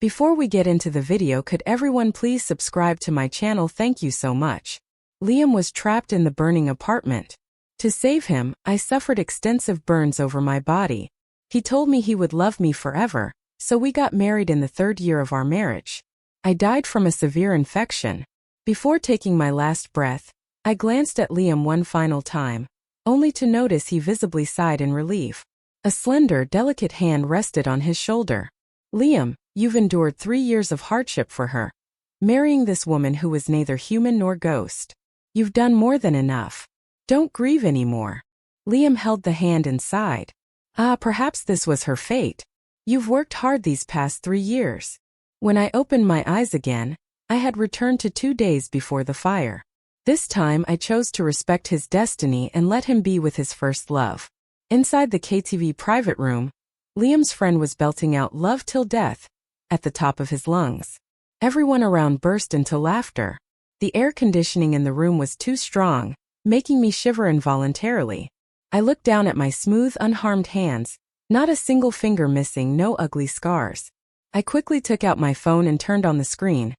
Before we get into the video, could everyone please subscribe to my channel? Thank you so much. Liam was trapped in the burning apartment. To save him, I suffered extensive burns over my body. He told me he would love me forever, so we got married in the 3rd year of our marriage. I died from a severe infection. Before taking my last breath, I glanced at Liam one final time, only to notice he visibly sighed in relief. A slender, delicate hand rested on his shoulder. Liam, you've endured 3 years of hardship for her. Marrying this woman who was neither human nor ghost. You've done more than enough. Don't grieve anymore. Liam held the hand and sighed. Perhaps this was her fate. You've worked hard these past 3 years. When I opened my eyes again, I had returned to 2 days before the fire. This time I chose to respect his destiny and let him be with his first love. Inside the KTV private room, Liam's friend was belting out "Love Till Death" at the top of his lungs. Everyone around burst into laughter. The air conditioning in the room was too strong, making me shiver involuntarily. I looked down at my smooth, unharmed hands, not a single finger missing, no ugly scars. I quickly took out my phone and turned on the screen.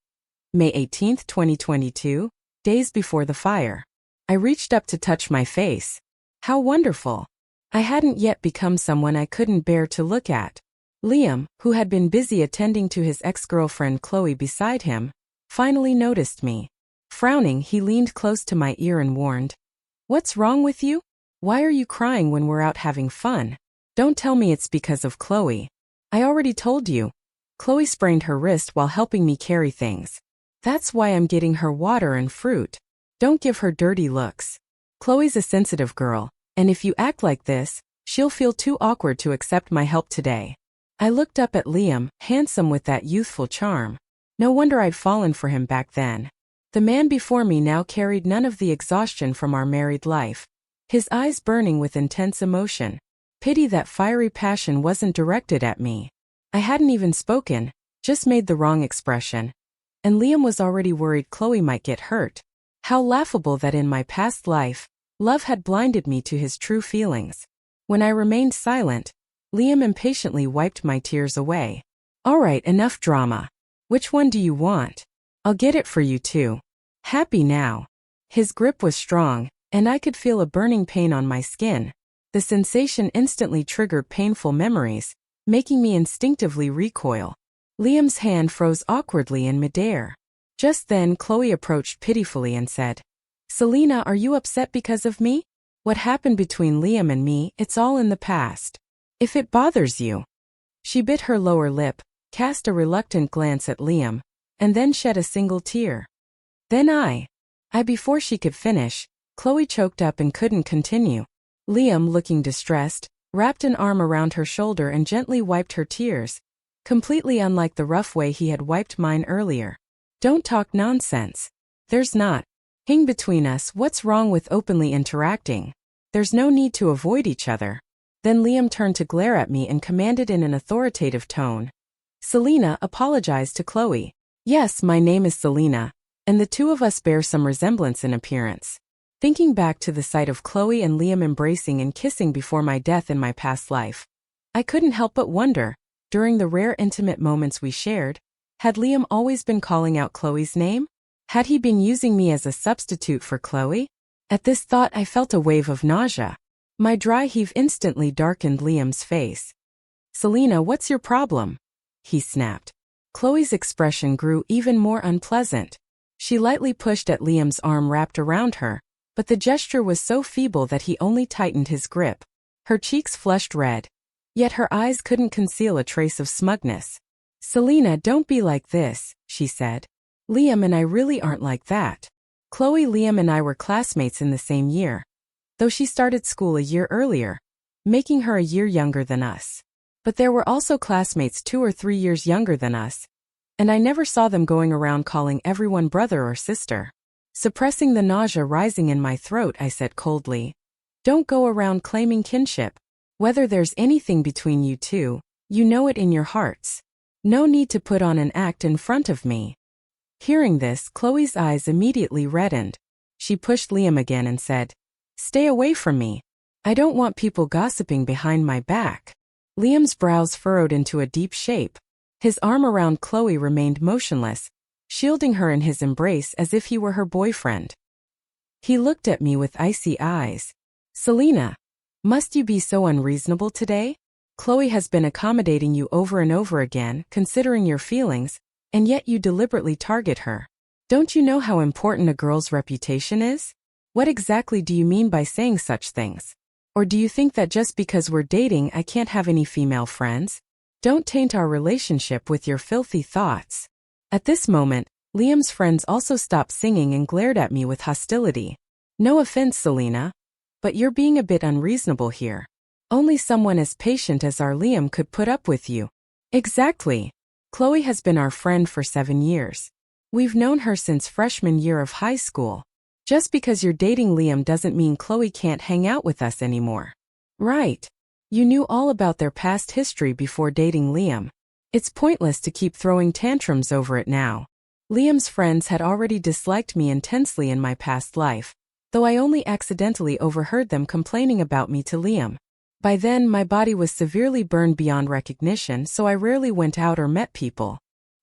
May 18, 2022, days before the fire. I reached up to touch my face. How wonderful. I hadn't yet become someone I couldn't bear to look at. Liam, who had been busy attending to his ex-girlfriend Chloe beside him, finally noticed me. Frowning, he leaned close to my ear and warned, "What's wrong with you? Why are you crying when we're out having fun? Don't tell me it's because of Chloe. I already told you. Chloe sprained her wrist while helping me carry things. That's why I'm getting her water and fruit. Don't give her dirty looks. Chloe's a sensitive girl, and if you act like this, she'll feel too awkward to accept my help today." I looked up at Liam, handsome with that youthful charm. No wonder I'd fallen for him back then. The man before me now carried none of the exhaustion from our married life. His eyes burning with intense emotion. Pity that fiery passion wasn't directed at me. I hadn't even spoken, just made the wrong expression. And Liam was already worried Chloe might get hurt. How laughable that in my past life, love had blinded me to his true feelings. When I remained silent, Liam impatiently wiped my tears away. "All right, enough drama. Which one do you want? I'll get it for you too. Happy now?" His grip was strong, and I could feel a burning pain on my skin. The sensation instantly triggered painful memories, making me instinctively recoil. Liam's hand froze awkwardly in midair. Just then Chloe approached pitifully and said, "Selena, are you upset because of me? What happened between Liam and me, it's all in the past. If it bothers you." She bit her lower lip, cast a reluctant glance at Liam, and then shed a single tear. Then before she could finish, Chloe choked up and couldn't continue. Liam, looking distressed, wrapped an arm around her shoulder and gently wiped her tears, completely unlike the rough way he had wiped mine earlier. "Don't talk nonsense. There's nothing between us. What's wrong with openly interacting? There's no need to avoid each other." Then Liam turned to glare at me and commanded in an authoritative tone, "Selena, apologize to Chloe." Yes, my name is Selena, and the two of us bear some resemblance in appearance. Thinking back to the sight of Chloe and Liam embracing and kissing before my death in my past life, I couldn't help but wonder, during the rare intimate moments we shared, had Liam always been calling out Chloe's name? Had he been using me as a substitute for Chloe? At this thought I felt a wave of nausea. My dry heave instantly darkened Liam's face. "Selena, what's your problem?" he snapped. Chloe's expression grew even more unpleasant. She lightly pushed at Liam's arm wrapped around her, but the gesture was so feeble that he only tightened his grip. Her cheeks flushed red, yet her eyes couldn't conceal a trace of smugness. "Selena, don't be like this," she said. "Liam and I really aren't like that. Chloe, Liam and I were classmates in the same year, though she started school a year earlier, making her a year younger than us. But there were also classmates 2 or 3 years younger than us, and I never saw them going around calling everyone brother or sister." Suppressing the nausea rising in my throat, I said coldly, "Don't go around claiming kinship. Whether there's anything between you two, you know it in your hearts. No need to put on an act in front of me." Hearing this, Chloe's eyes immediately reddened. She pushed Liam again and said, "Stay away from me. I don't want people gossiping behind my back." Liam's brows furrowed into a deep shape. His arm around Chloe remained motionless, shielding her in his embrace as if he were her boyfriend. He looked at me with icy eyes. Selena, must you be so unreasonable today? Chloe has been accommodating you over and over again, considering your feelings, and yet you deliberately target her. Don't you know how important a girl's reputation is? What exactly do you mean by saying such things? Or do you think that just because we're dating I can't have any female friends? Don't taint our relationship with your filthy thoughts. At this moment, Liam's friends also stopped singing and glared at me with hostility. No offense, Selena, but you're being a bit unreasonable here. Only someone as patient as our Liam could put up with you. Exactly. Chloe has been our friend for 7 years. We've known her since freshman year of high school. Just because you're dating Liam doesn't mean Chloe can't hang out with us anymore. Right. You knew all about their past history before dating Liam. It's pointless to keep throwing tantrums over it now. Liam's friends had already disliked me intensely in my past life, though I only accidentally overheard them complaining about me to Liam. By then, my body was severely burned beyond recognition, so I rarely went out or met people.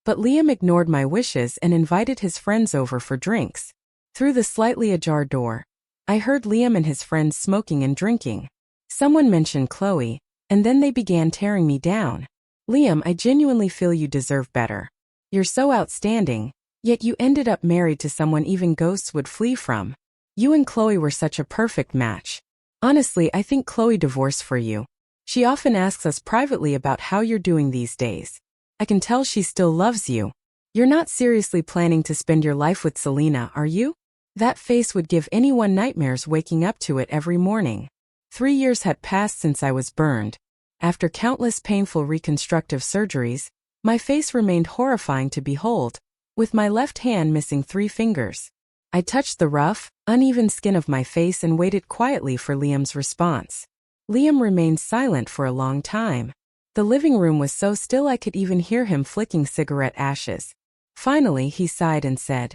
But Liam ignored my wishes and invited his friends over for drinks. Through the slightly ajar door, I heard Liam and his friends smoking and drinking. Someone mentioned Chloe, and then they began tearing me down. Liam, I genuinely feel you deserve better. You're so outstanding, yet you ended up married to someone even ghosts would flee from. You and Chloe were such a perfect match. Honestly, I think Chloe divorced for you. She often asks us privately about how you're doing these days. I can tell she still loves you. You're not seriously planning to spend your life with Selena, are you? That face would give anyone nightmares waking up to it every morning. 3 years had passed since I was burned. After countless painful reconstructive surgeries, my face remained horrifying to behold, with my left hand missing 3 fingers. I touched the rough, uneven skin of my face and waited quietly for Liam's response. Liam remained silent for a long time. The living room was so still I could even hear him flicking cigarette ashes. Finally, he sighed and said,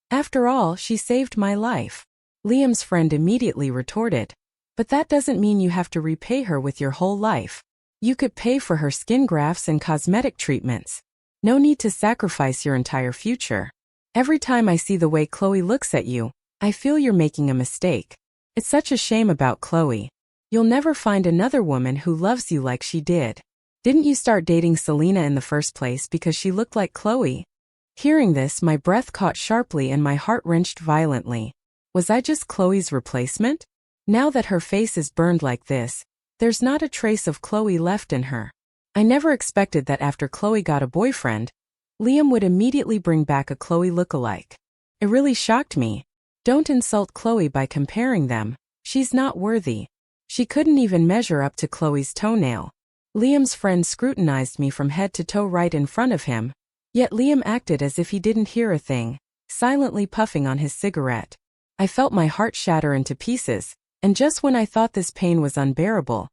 "After all, she saved my life." Liam's friend immediately retorted, "But that doesn't mean you have to repay her with your whole life. You could pay for her skin grafts and cosmetic treatments. No need to sacrifice your entire future. Every time I see the way Chloe looks at you, I feel you're making a mistake. It's such a shame about Chloe. You'll never find another woman who loves you like she did. Didn't you start dating Selena in the first place because she looked like Chloe?" Hearing this, my breath caught sharply and my heart wrenched violently. Was I just Chloe's replacement? Now that her face is burned like this, there's not a trace of Chloe left in her. I never expected that after Chloe got a boyfriend, Liam would immediately bring back a Chloe lookalike. It really shocked me. Don't insult Chloe by comparing them. She's not worthy. She couldn't even measure up to Chloe's toenail. Liam's friend scrutinized me from head to toe right in front of him, yet Liam acted as if he didn't hear a thing, silently puffing on his cigarette. I felt my heart shatter into pieces, and just when I thought this pain was unbearable,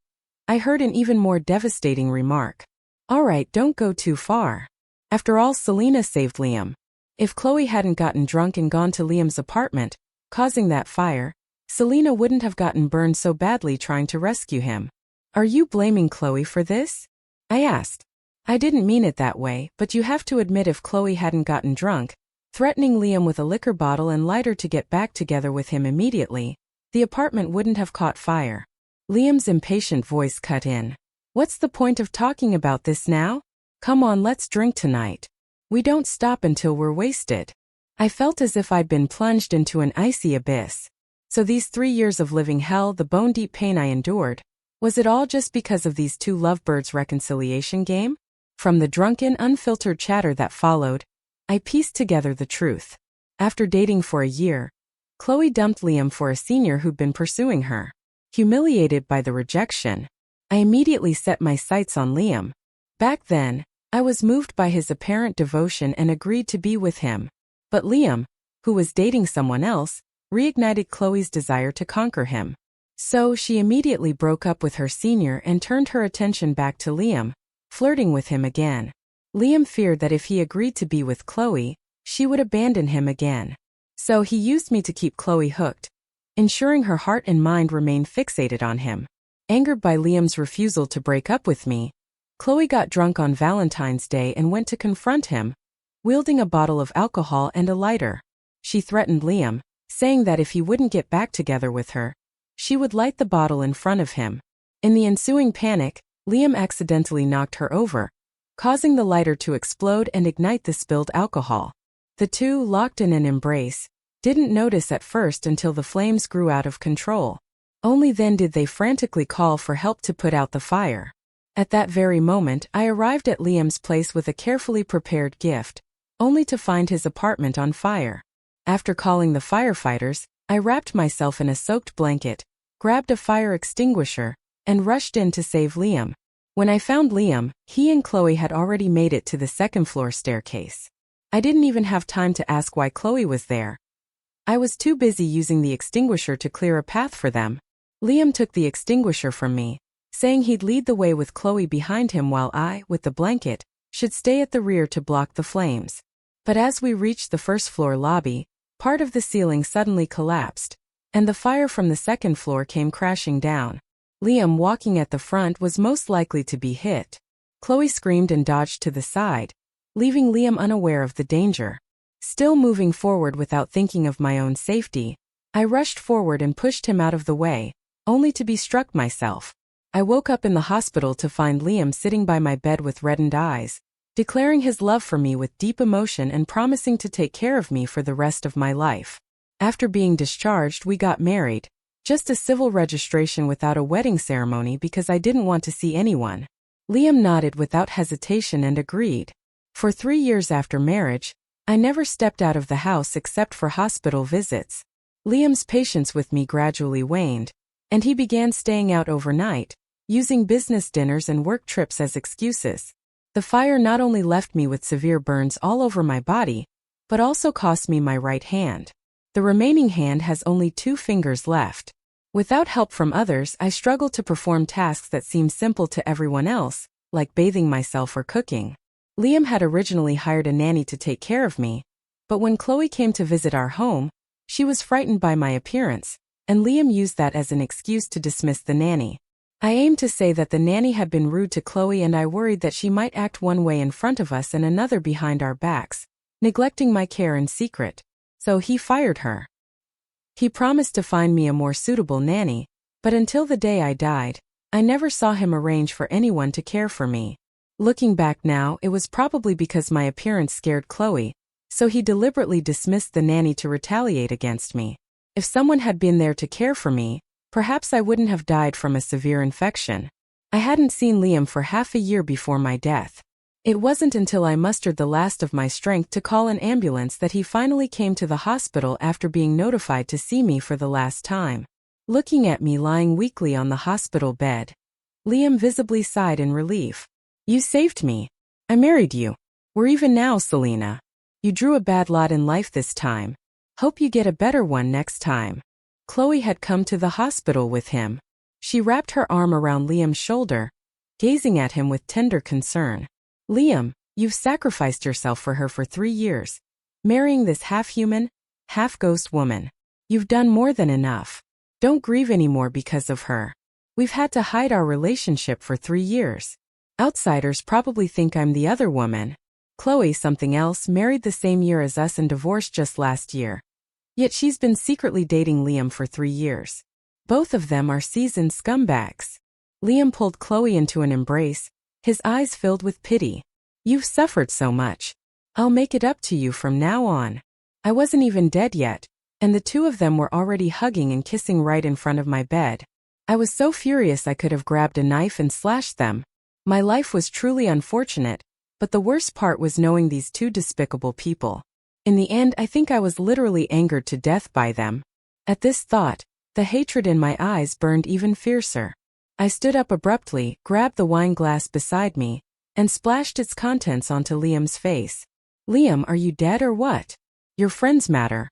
I heard an even more devastating remark. "Alright, don't go too far. After all, Selena saved Liam. If Chloe hadn't gotten drunk and gone to Liam's apartment, causing that fire, Selena wouldn't have gotten burned so badly trying to rescue him. Are you blaming Chloe for this?" I asked. "I didn't mean it that way, but you have to admit if Chloe hadn't gotten drunk, threatening Liam with a liquor bottle and lighter to get back together with him immediately, the apartment wouldn't have caught fire." Liam's impatient voice cut in. "What's the point of talking about this now? Come on, let's drink tonight. We don't stop until we're wasted." I felt as if I'd been plunged into an icy abyss. So these 3 years of living hell, the bone-deep pain I endured, was it all just because of these two lovebirds' reconciliation game? From the drunken, unfiltered chatter that followed, I pieced together the truth. After dating for a year, Chloe dumped Liam for a senior who'd been pursuing her. Humiliated by the rejection, I immediately set my sights on Liam. Back then, I was moved by his apparent devotion and agreed to be with him. But Liam, who was dating someone else, reignited Chloe's desire to conquer him. So she immediately broke up with her senior and turned her attention back to Liam, flirting with him again. Liam feared that if he agreed to be with Chloe, she would abandon him again. So he used me to keep Chloe hooked, ensuring her heart and mind remained fixated on him. Angered by Liam's refusal to break up with me, Chloe got drunk on Valentine's Day and went to confront him, wielding a bottle of alcohol and a lighter. She threatened Liam, saying that if he wouldn't get back together with her, she would light the bottle in front of him. In the ensuing panic, Liam accidentally knocked her over, causing the lighter to explode and ignite the spilled alcohol. The two, locked in an embrace, didn't notice at first until the flames grew out of control. Only then did they frantically call for help to put out the fire. At that very moment, I arrived at Liam's place with a carefully prepared gift, only to find his apartment on fire. After calling the firefighters, I wrapped myself in a soaked blanket, grabbed a fire extinguisher, and rushed in to save Liam. When I found Liam, he and Chloe had already made it to the second-floor staircase. I didn't even have time to ask why Chloe was there. I was too busy using the extinguisher to clear a path for them. Liam took the extinguisher from me, saying he'd lead the way with Chloe behind him while I, with the blanket, should stay at the rear to block the flames. But as we reached the first-floor lobby, part of the ceiling suddenly collapsed, and the fire from the second floor came crashing down. Liam, walking at the front, was most likely to be hit. Chloe screamed and dodged to the side, leaving Liam unaware of the danger. Still moving forward without thinking of my own safety, I rushed forward and pushed him out of the way, only to be struck myself. I woke up in the hospital to find Liam sitting by my bed with reddened eyes, declaring his love for me with deep emotion and promising to take care of me for the rest of my life. After being discharged, we got married, just a civil registration without a wedding ceremony because I didn't want to see anyone. Liam nodded without hesitation and agreed. For 3 years after marriage, I never stepped out of the house except for hospital visits. Liam's patience with me gradually waned, and he began staying out overnight, using business dinners and work trips as excuses. The fire not only left me with severe burns all over my body, but also cost me my right hand. The remaining hand has only 2 fingers left. Without help from others, I struggle to perform tasks that seem simple to everyone else, like bathing myself or cooking. Liam had originally hired a nanny to take care of me, but when Chloe came to visit our home, she was frightened by my appearance, and Liam used that as an excuse to dismiss the nanny. I aimed to say that the nanny had been rude to Chloe, and I worried that she might act one way in front of us and another behind our backs, neglecting my care in secret. So he fired her. He promised to find me a more suitable nanny, but until the day I died, I never saw him arrange for anyone to care for me. Looking back now, it was probably because my appearance scared Chloe, so he deliberately dismissed the nanny to retaliate against me. If someone had been there to care for me, perhaps I wouldn't have died from a severe infection. I hadn't seen Liam for half a year before my death. It wasn't until I mustered the last of my strength to call an ambulance that he finally came to the hospital after being notified to see me for the last time. Looking at me lying weakly on the hospital bed, Liam visibly sighed in relief. "You saved me. I married you. We're even now, Selena. You drew a bad lot in life this time. Hope you get a better one next time." Chloe had come to the hospital with him. She wrapped her arm around Liam's shoulder, gazing at him with tender concern. "Liam, you've sacrificed yourself for her for 3 years, marrying this half-human, half-ghost woman. You've done more than enough. Don't grieve anymore because of her. We've had to hide our relationship for 3 years. Outsiders probably think I'm the other woman. Chloe, something else, married the same year as us and divorced just last year. Yet she's been secretly dating Liam for 3 years. Both of them are seasoned scumbags." Liam pulled Chloe into an embrace, his eyes filled with pity. "You've suffered so much. I'll make it up to you from now on." I wasn't even dead yet, and the two of them were already hugging and kissing right in front of my bed. I was so furious I could have grabbed a knife and slashed them. My life was truly unfortunate, but the worst part was knowing these two despicable people. In the end, I think I was literally angered to death by them. At this thought, the hatred in my eyes burned even fiercer. I stood up abruptly, grabbed the wine glass beside me, and splashed its contents onto Liam's face. "Liam, are you dead or what? Your friends matter.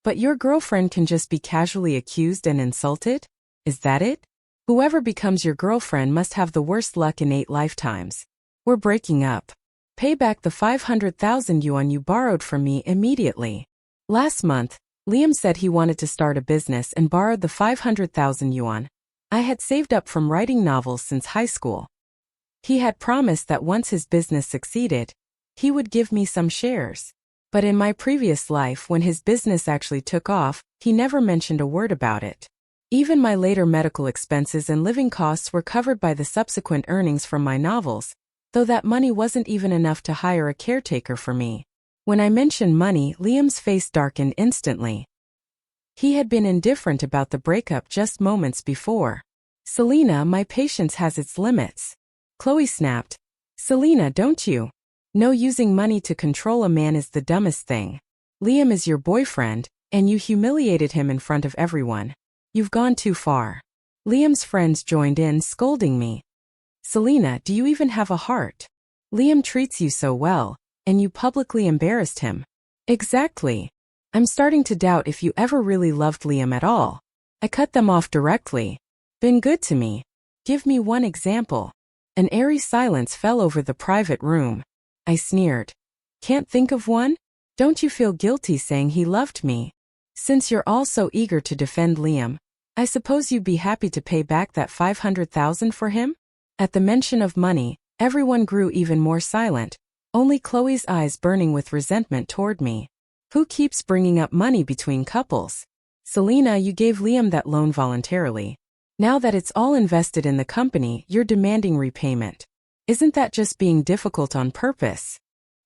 But your girlfriend can just be casually accused and insulted? Is that it? Whoever becomes your girlfriend must have the worst luck in 8 lifetimes. We're breaking up. Pay back the 500,000 yuan you borrowed from me immediately." Last month, Liam said he wanted to start a business and borrowed the 500,000 yuan I had saved up from writing novels since high school. He had promised that once his business succeeded, he would give me some shares. But in my previous life, when his business actually took off, he never mentioned a word about it. Even my later medical expenses and living costs were covered by the subsequent earnings from my novels, though that money wasn't even enough to hire a caretaker for me. When I mentioned money, Liam's face darkened instantly. He had been indifferent about the breakup just moments before. Selena, my patience has its limits. Chloe snapped. Selena, don't you know using money to control a man is the dumbest thing? Liam is your boyfriend, and you humiliated him in front of everyone. You've gone too far. Liam's friends joined in, scolding me. Selena, do you even have a heart? Liam treats you so well, and you publicly embarrassed him. Exactly. I'm starting to doubt if you ever really loved Liam at all. I cut them off directly. Been good to me. Give me one example. An airy silence fell over the private room. I sneered. Can't think of one? Don't you feel guilty saying he loved me? Since you're all so eager to defend Liam, I suppose you'd be happy to pay back that $500,000 for him? At the mention of money, everyone grew even more silent, only Chloe's eyes burning with resentment toward me. Who keeps bringing up money between couples? Selena, you gave Liam that loan voluntarily. Now that it's all invested in the company, you're demanding repayment. Isn't that just being difficult on purpose?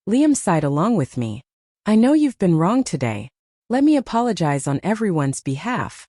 Liam sighed along with me. I know you've been wrong today. Let me apologize on everyone's behalf.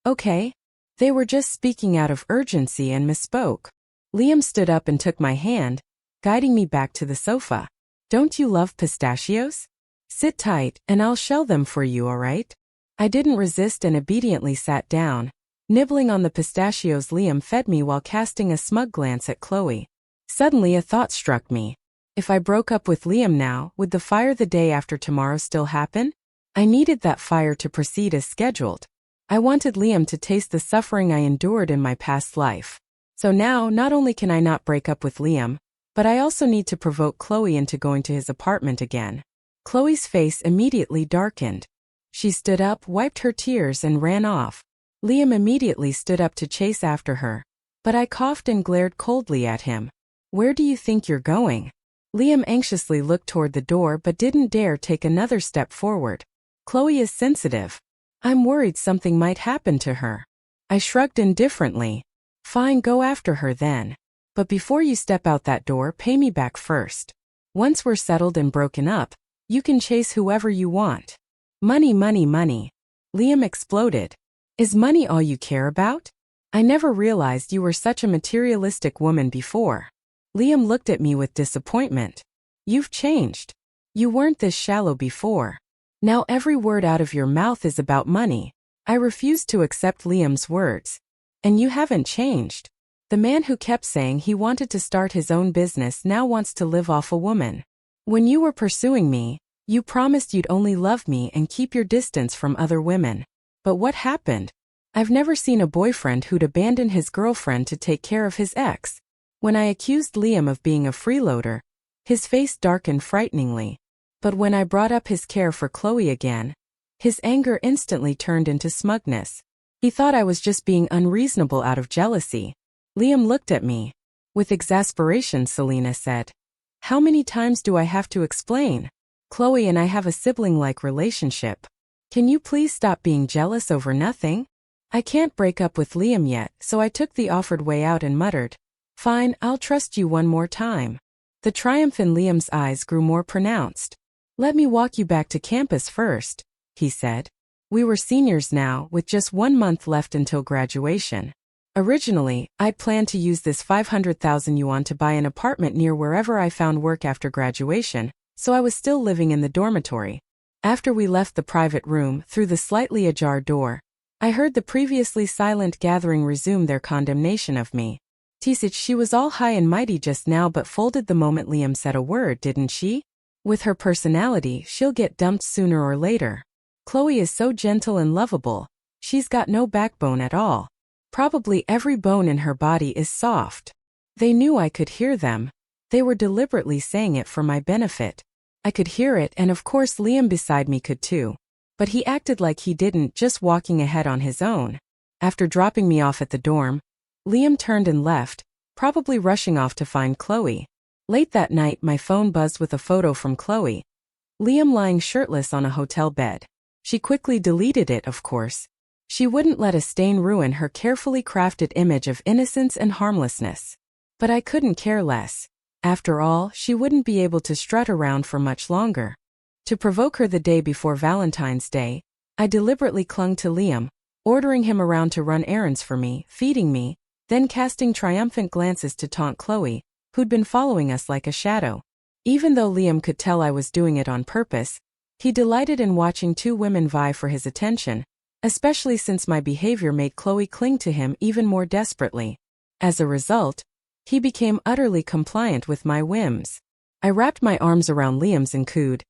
Okay. They were just speaking out of urgency and misspoke. Liam stood up and took my hand, guiding me back to the sofa. Don't you love pistachios? Sit tight, and I'll shell them for you, all right? I didn't resist and obediently sat down, nibbling on the pistachios Liam fed me while casting a smug glance at Chloe. Suddenly a thought struck me. If I broke up with Liam now, would the fire the day after tomorrow still happen? I needed that fire to proceed as scheduled. I wanted Liam to taste the suffering I endured in my past life. So now, not only can I not break up with Liam, but I also need to provoke Chloe into going to his apartment again. Chloe's face immediately darkened. She stood up, wiped her tears, and ran off. Liam immediately stood up to chase after her, but I coughed and glared coldly at him. Where do you think you're going? Liam anxiously looked toward the door but didn't dare take another step forward. Chloe is sensitive. I'm worried something might happen to her. I shrugged indifferently. Fine, go after her then. But before you step out that door, pay me back first. Once we're settled and broken up, you can chase whoever you want. Money, money, money. Liam exploded. Is money all you care about? I never realized you were such a materialistic woman before. Liam looked at me with disappointment. You've changed. You weren't this shallow before. Now every word out of your mouth is about money. I refused to accept Liam's words. And you haven't changed. The man who kept saying he wanted to start his own business now wants to live off a woman. When you were pursuing me, you promised you'd only love me and keep your distance from other women. But what happened? I've never seen a boyfriend who'd abandon his girlfriend to take care of his ex. When I accused Liam of being a freeloader, his face darkened frighteningly. But when I brought up his care for Chloe again, his anger instantly turned into smugness. He thought I was just being unreasonable out of jealousy. Liam looked at me. With exasperation, Selena said. How many times do I have to explain? Chloe and I have a sibling-like relationship. Can you please stop being jealous over nothing? I can't break up with Liam yet, so I took the offered way out and muttered, Fine, I'll trust you one more time. The triumph in Liam's eyes grew more pronounced. Let me walk you back to campus first, he said. We were seniors now, with just 1 month left until graduation. Originally, I'd planned to use this 500,000 yuan to buy an apartment near wherever I found work after graduation, so I was still living in the dormitory. After we left the private room, through the slightly ajar door, I heard the previously silent gathering resume their condemnation of me. Tisich, she was all high and mighty just now but folded the moment Liam said a word, didn't she? With her personality, she'll get dumped sooner or later. Chloe is so gentle and lovable. She's got no backbone at all. Probably every bone in her body is soft. They knew I could hear them. They were deliberately saying it for my benefit. I could hear it, and of course Liam beside me could too. But he acted like he didn't, just walking ahead on his own. After dropping me off at the dorm, Liam turned and left, probably rushing off to find Chloe. Late that night, my phone buzzed with a photo from Chloe. Liam lying shirtless on a hotel bed. She quickly deleted it, of course. She wouldn't let a stain ruin her carefully crafted image of innocence and harmlessness. But I couldn't care less. After all, she wouldn't be able to strut around for much longer. To provoke her the day before Valentine's Day, I deliberately clung to Liam, ordering him around to run errands for me, feeding me, then casting triumphant glances to taunt Chloe, who'd been following us like a shadow. Even though Liam could tell I was doing it on purpose, he delighted in watching two women vie for his attention, especially since my behavior made Chloe cling to him even more desperately. As a result, he became utterly compliant with my whims. I wrapped my arms around Liam's and cooed,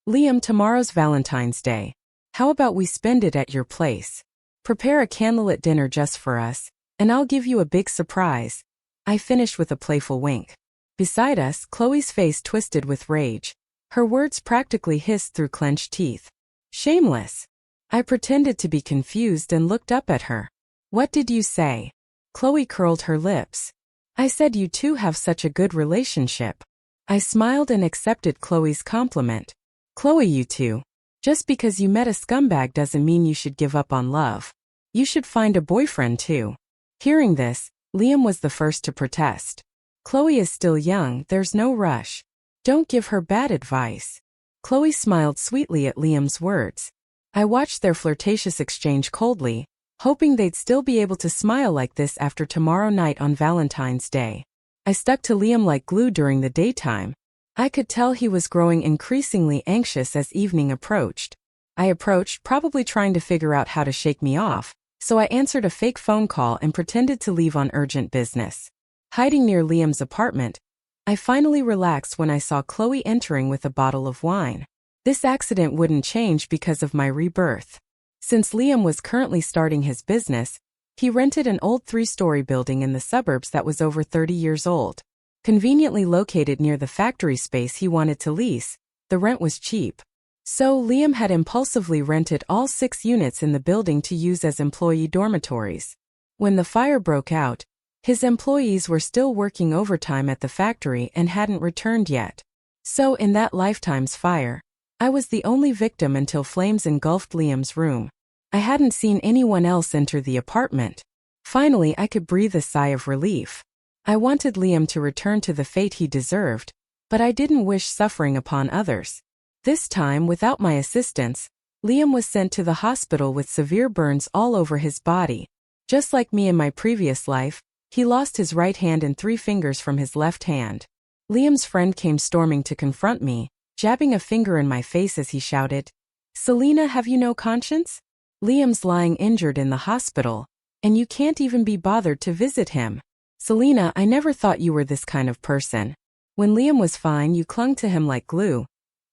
"Liam, tomorrow's Valentine's Day. How about we spend it at your place? Prepare a candlelit dinner just for us, and I'll give you a big surprise." I finished with a playful wink. Beside us, Chloe's face twisted with rage. Her words practically hissed through clenched teeth. "Shameless." I pretended to be confused and looked up at her. "What did you say?" Chloe curled her lips. "I said you two have such a good relationship." I smiled and accepted Chloe's compliment. "Chloe, you two. Just because you met a scumbag doesn't mean you should give up on love. You should find a boyfriend too." Hearing this, Liam was the first to protest. "Chloe is still young, there's no rush. Don't give her bad advice." Chloe smiled sweetly at Liam's words. I watched their flirtatious exchange coldly, hoping they'd still be able to smile like this after tomorrow night on Valentine's Day. I stuck to Liam like glue during the daytime. I could tell he was growing increasingly anxious as evening approached. I approached, probably trying to figure out how to shake me off, so I answered a fake phone call and pretended to leave on urgent business. Hiding near Liam's apartment, I finally relaxed when I saw Chloe entering with a bottle of wine. This accident wouldn't change because of my rebirth. Since Liam was currently starting his business, he rented an old 3-story building in the suburbs that was over 30 years old. Conveniently located near the factory space he wanted to lease, the rent was cheap. So Liam had impulsively rented all 6 units in the building to use as employee dormitories. When the fire broke out, his employees were still working overtime at the factory and hadn't returned yet. So in that lifetime's fire, I was the only victim until flames engulfed Liam's room. I hadn't seen anyone else enter the apartment. Finally, I could breathe a sigh of relief. I wanted Liam to return to the fate he deserved, but I didn't wish suffering upon others. This time, without my assistance, Liam was sent to the hospital with severe burns all over his body. Just like me in my previous life, he lost his right hand and 3 fingers from his left hand. Liam's friend came storming to confront me, jabbing a finger in my face as he shouted, "Selena, have you no conscience? Liam's lying injured in the hospital, and you can't even be bothered to visit him. Selena, I never thought you were this kind of person. When Liam was fine, you clung to him like glue.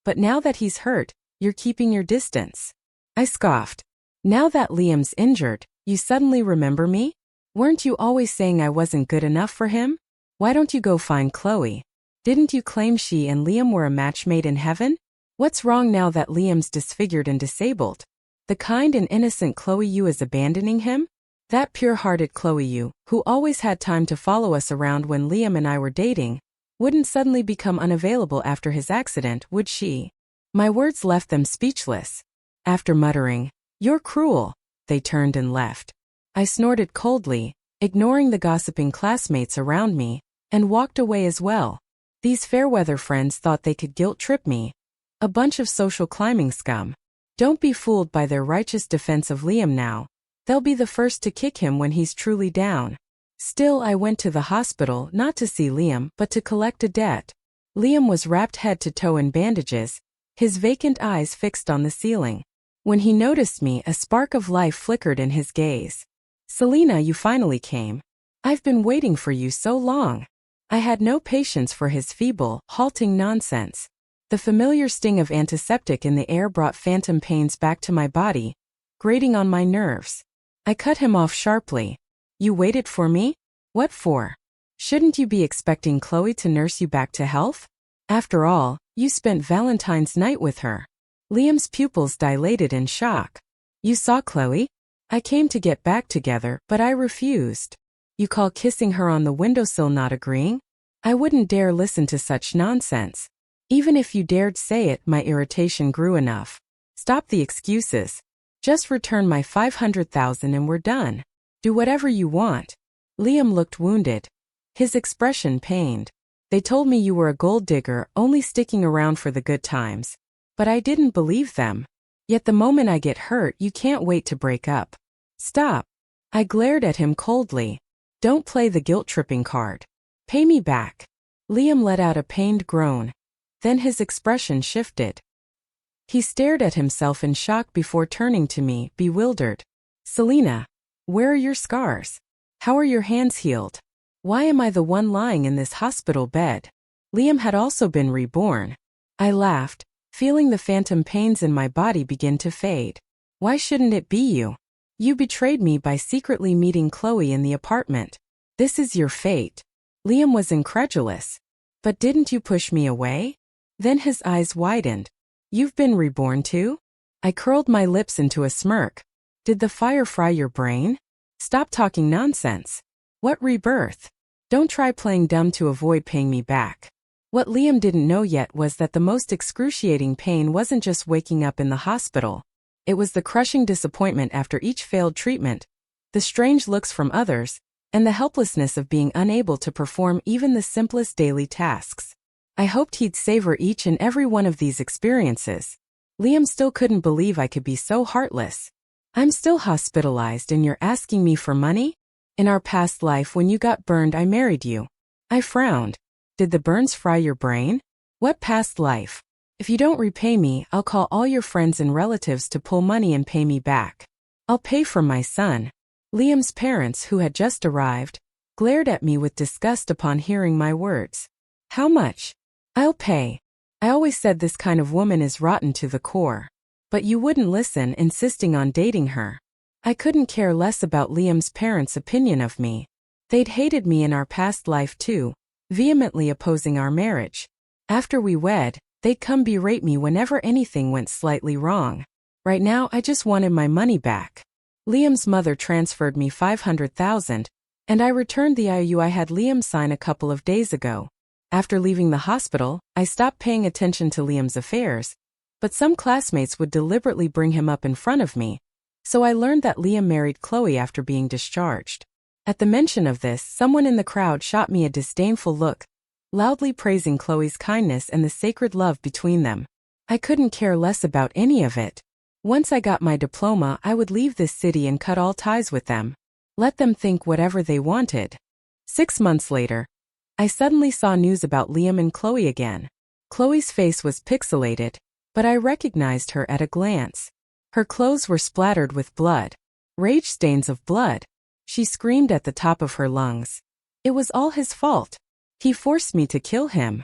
But now that he's hurt, you're keeping your distance." I scoffed. "Now that Liam's injured, you suddenly remember me? Weren't you always saying I wasn't good enough for him? Why don't you go find Chloe? Didn't you claim she and Liam were a match made in heaven? What's wrong now that Liam's disfigured and disabled? The kind and innocent Chloe Yu is abandoning him? That pure-hearted Chloe Yu, who always had time to follow us around when Liam and I were dating, wouldn't suddenly become unavailable after his accident, would she?" My words left them speechless. After muttering, "You're cruel," they turned and left. I snorted coldly, ignoring the gossiping classmates around me, and walked away as well. These fair-weather friends thought they could guilt-trip me. A bunch of social climbing scum. Don't be fooled by their righteous defense of Liam now. They'll be the first to kick him when he's truly down. Still, I went to the hospital not to see Liam but to collect a debt. Liam was wrapped head to toe in bandages, his vacant eyes fixed on the ceiling. When he noticed me, a spark of life flickered in his gaze. "Selena, you finally came. I've been waiting for you so long." I had no patience for his feeble, halting nonsense. The familiar sting of antiseptic in the air brought phantom pains back to my body, grating on my nerves. I cut him off sharply. "You waited for me? What for? Shouldn't you be expecting Chloe to nurse you back to health? After all, you spent Valentine's night with her." Liam's pupils dilated in shock. "You saw Chloe? I came to get back together, but I refused." You call kissing her on the windowsill not agreeing? I wouldn't dare listen to such nonsense. Even if you dared say it, my irritation grew enough. Stop the excuses. Just return my 500,000 and we're done. Do whatever you want. Liam looked wounded. His expression pained. They told me you were a gold digger, only sticking around for the good times. But I didn't believe them. Yet the moment I get hurt, you can't wait to break up. Stop. I glared at him coldly. Don't play the guilt-tripping card. Pay me back. Liam let out a pained groan. Then his expression shifted. He stared at himself in shock before turning to me, bewildered. Selena, where are your scars? How are your hands healed? Why am I the one lying in this hospital bed? Liam had also been reborn. I laughed, feeling the phantom pains in my body begin to fade. Why shouldn't it be you? You betrayed me by secretly meeting Chloe in the apartment. This is your fate. Liam was incredulous. But didn't you push me away? Then his eyes widened. You've been reborn too? I curled my lips into a smirk. Did the fire fry your brain? Stop talking nonsense. What rebirth? Don't try playing dumb to avoid paying me back. What Liam didn't know yet was that the most excruciating pain wasn't just waking up in the hospital. It was the crushing disappointment after each failed treatment, the strange looks from others, and the helplessness of being unable to perform even the simplest daily tasks. I hoped he'd savor each and every one of these experiences. Liam still couldn't believe I could be so heartless. I'm still hospitalized and you're asking me for money? In our past life when you got burned I married you. I frowned. Did the burns fry your brain? What past life? If you don't repay me, I'll call all your friends and relatives to pull money and pay me back. I'll pay for my son. Liam's parents, who had just arrived, glared at me with disgust upon hearing my words. How much? I'll pay. I always said this kind of woman is rotten to the core. But you wouldn't listen, insisting on dating her. I couldn't care less about Liam's parents' opinion of me. They'd hated me in our past life too, vehemently opposing our marriage. After we wed, they'd come berate me whenever anything went slightly wrong. Right now I just wanted my money back. Liam's mother transferred me 500,000, and I returned the IOU I had Liam sign a couple of days ago. After leaving the hospital, I stopped paying attention to Liam's affairs, but some classmates would deliberately bring him up in front of me, so I learned that Liam married Chloe after being discharged. At the mention of this, someone in the crowd shot me a disdainful look, loudly praising Chloe's kindness and the sacred love between them. I couldn't care less about any of it. Once I got my diploma, I would leave this city and cut all ties with them. Let them think whatever they wanted. 6 months later, I suddenly saw news about Liam and Chloe again. Chloe's face was pixelated, but I recognized her at a glance. Her clothes were splattered with blood. Rage stains of blood. She screamed at the top of her lungs. It was all his fault. He forced me to kill him.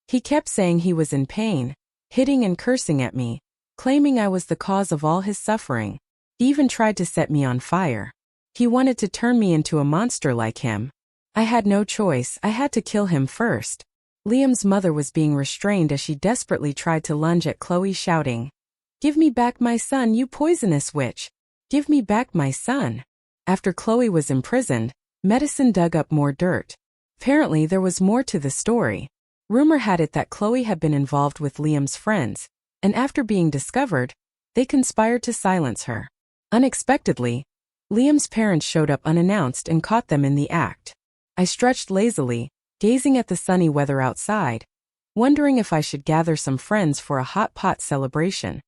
He kept saying he was in pain, hitting and cursing at me, claiming I was the cause of all his suffering. He even tried to set me on fire. He wanted to turn me into a monster like him. I had no choice, I had to kill him first. Liam's mother was being restrained as she desperately tried to lunge at Chloe, shouting, "Give me back my son, you poisonous witch! Give me back my son!" After Chloe was imprisoned, medicine dug up more dirt. Apparently there was more to the story. Rumor had it that Chloe had been involved with Liam's friends, and after being discovered, they conspired to silence her. Unexpectedly, Liam's parents showed up unannounced and caught them in the act. I stretched lazily, gazing at the sunny weather outside, wondering if I should gather some friends for a hot pot celebration.